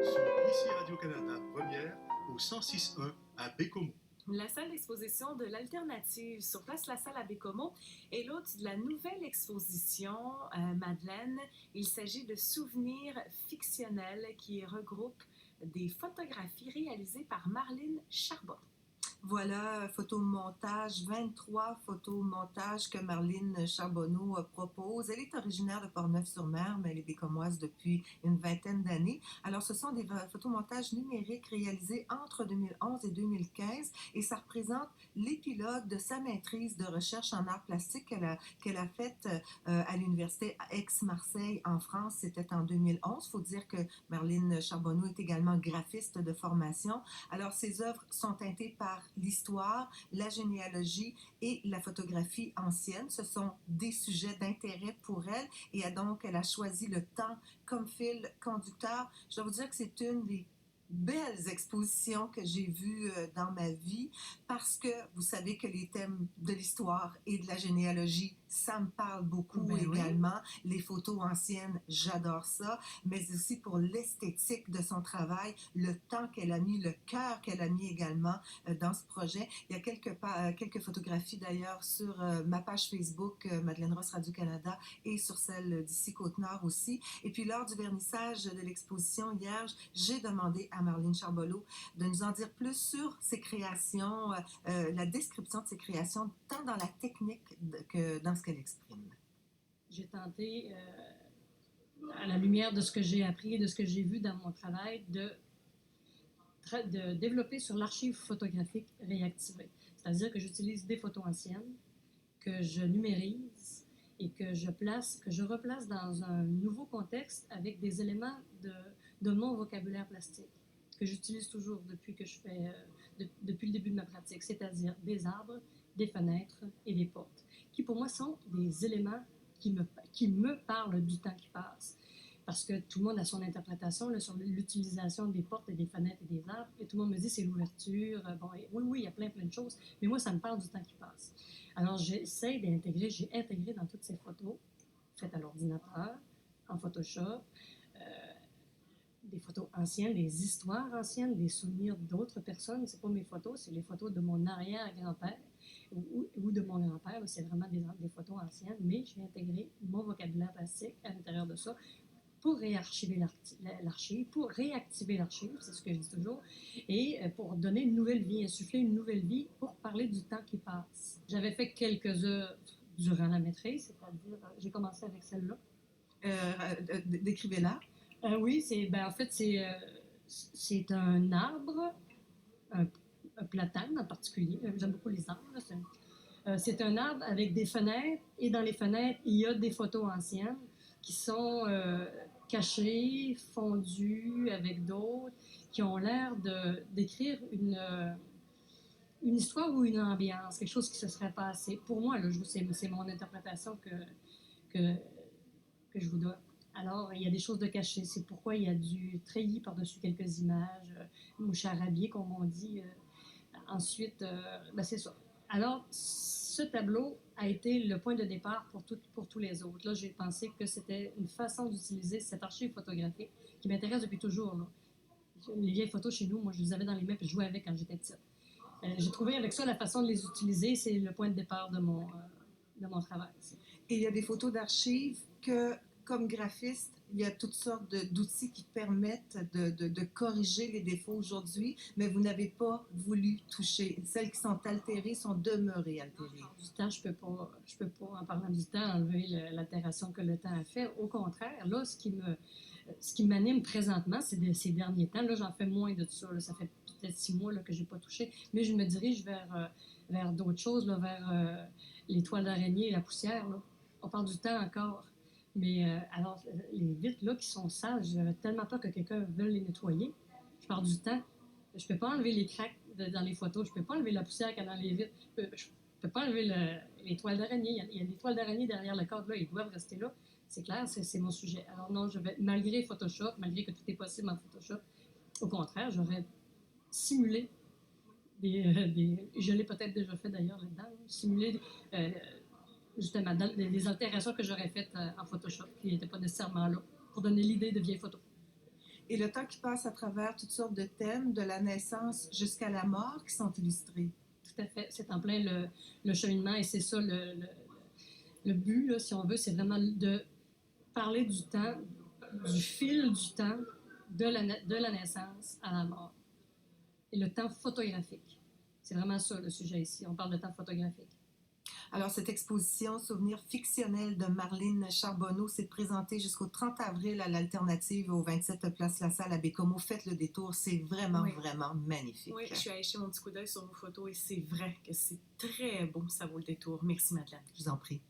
Sur ici Radio-Canada Première au 106.1 à Bécomo. La salle d'exposition de l'Alternative sur place La Salle à Bécomo est l'hôte de la nouvelle exposition Madeleine. Il s'agit de souvenirs fictionnels qui regroupent des photographies réalisées par Marlene Charbonneau. Voilà, photomontage, 23 photomontages que Marlene Charbonneau propose. Elle est originaire de Portneuf-sur-Mer, mais elle est bécomoise depuis une vingtaine d'années. Alors, ce sont des photomontages numériques réalisés entre 2011 et 2015 et ça représente l'épilogue de sa maîtrise de recherche en arts plastiques qu'elle a faite à l'université Aix-Marseille en France. C'était en 2011. Il faut dire que Marlene Charbonneau est également graphiste de formation. Alors, ses œuvres sont teintées par l'histoire, la généalogie et la photographie ancienne. Ce sont des sujets d'intérêt pour elle et donc elle a choisi le temps comme fil conducteur. Je dois vous dire que c'est une des belles expositions que j'ai vues dans ma vie parce que vous savez que les thèmes de l'histoire et de la généalogie, ça me parle beaucoup également. Oui. Les photos anciennes, j'adore ça, mais aussi pour l'esthétique de son travail, le temps qu'elle a mis, le cœur qu'elle a mis également dans ce projet. Il y a quelques photographies d'ailleurs sur ma page Facebook, Madeleine Ross Radio-Canada, et sur celle d'ici Côte-Nord aussi. Et puis lors du vernissage de l'exposition hier, j'ai demandé à Marlene Charbonneau de nous en dire plus sur ses créations, la description de ses créations, tant dans la technique que dans ce qu'elle exprime. J'ai tenté, à la lumière de ce que j'ai appris et de ce que j'ai vu dans mon travail, de développer sur l'archive photographique réactivée. C'est-à-dire que j'utilise des photos anciennes, que je numérise et que je replace dans un nouveau contexte avec des éléments de mon vocabulaire plastique que j'utilise toujours depuis depuis le début de ma pratique, c'est-à-dire des arbres, des fenêtres et des portes, qui pour moi sont des éléments qui me parlent du temps qui passe. Parce que tout le monde a son interprétation là, sur l'utilisation des portes et des fenêtres et des arbres, et tout le monde me dit c'est l'ouverture, oui, il y a plein de choses, mais moi ça me parle du temps qui passe. Alors j'ai intégré dans toutes ces photos, faites à l'ordinateur, en Photoshop, des photos anciennes, des histoires anciennes, des souvenirs d'autres personnes. C'est pas mes photos, c'est les photos de mon arrière-grand-père ou de mon grand-père. C'est vraiment des photos anciennes, mais j'ai intégré mon vocabulaire plastique à l'intérieur de ça pour réarchiver l'archive, pour réactiver l'archive, c'est ce que je dis toujours, et pour donner une nouvelle vie, insuffler une nouvelle vie pour parler du temps qui passe. J'avais fait quelques œuvres durant la maîtrise, c'est-à-dire, j'ai commencé avec celle-là. Décrivez-la. Oui, en fait, c'est un arbre, un platane en particulier. J'aime beaucoup les arbres. C'est un arbre avec des fenêtres, et dans les fenêtres, il y a des photos anciennes qui sont cachées, fondues avec d'autres, qui ont l'air d'écrire une histoire ou une ambiance, quelque chose qui se serait passé. Pour moi, là, c'est mon interprétation que je vous donne. Alors, il y a des choses de cachées. C'est pourquoi il y a du treillis par-dessus quelques images, ou charabia, comme on dit. Ensuite, c'est ça. Alors, ce tableau a été le point de départ pour tous les autres. Là, j'ai pensé que c'était une façon d'utiliser cette archive photographique qui m'intéresse depuis toujours. Là. Les vieilles photos chez nous, moi, je les avais dans les mains et je jouais avec quand j'étais petite. J'ai trouvé avec ça la façon de les utiliser. C'est le point de départ de mon travail. Et il y a des photos d'archives que, comme graphiste, il y a toutes sortes d'outils qui permettent de corriger les défauts aujourd'hui, mais vous n'avez pas voulu toucher. Celles qui sont altérées sont demeurées altérées. Du temps, je peux pas, en parlant du temps, enlever l'altération que le temps a fait. Au contraire, là, ce qui m'anime présentement, c'est ces derniers temps. Là, j'en fais moins de ça. Là. Ça fait peut-être 6 mois là, que je n'ai pas touché, mais je me dirige vers d'autres choses, là, vers les toiles d'araignée et la poussière. Là. On parle du temps encore. Mais alors, les vitres là, qui sont sales, j'avais tellement peur que quelqu'un veuille les nettoyer. Je parle du temps. Je ne peux pas enlever les craques dans les photos. Je ne peux pas enlever la poussière qu'il y a dans les vitres. Je ne peux pas enlever les toiles d'araignée. Il y a des toiles d'araignée derrière le cadre là. Ils doivent rester là. C'est clair, c'est mon sujet. Alors non, malgré Photoshop, malgré que tout est possible en Photoshop, au contraire, j'aurais simulé je l'ai peut-être déjà fait d'ailleurs là-dedans, simuler justement des altérations que j'aurais faites en Photoshop qui n'étaient pas nécessairement là pour donner l'idée de vieilles photos. Et le temps qui passe à travers toutes sortes de thèmes, de la naissance jusqu'à la mort, qui sont illustrés. Tout à fait. C'est en plein le cheminement et c'est ça le but, là, si on veut, c'est vraiment de parler du temps, du fil du temps de la naissance à la mort. Et le temps photographique. C'est vraiment ça le sujet ici. On parle de temps photographique. Alors, cette exposition Souvenirs fictionnels de Marlene Charbonneau s'est présentée jusqu'au 30 avril à l'Alternative au 27 Place La Salle à Bécomo. Faites le détour, c'est vraiment, Oui. vraiment magnifique. Oui, je suis allée jeter mon petit coup d'œil sur vos photos et c'est vrai que c'est très beau, ça vaut le détour. Merci Madeleine. Je vous en prie.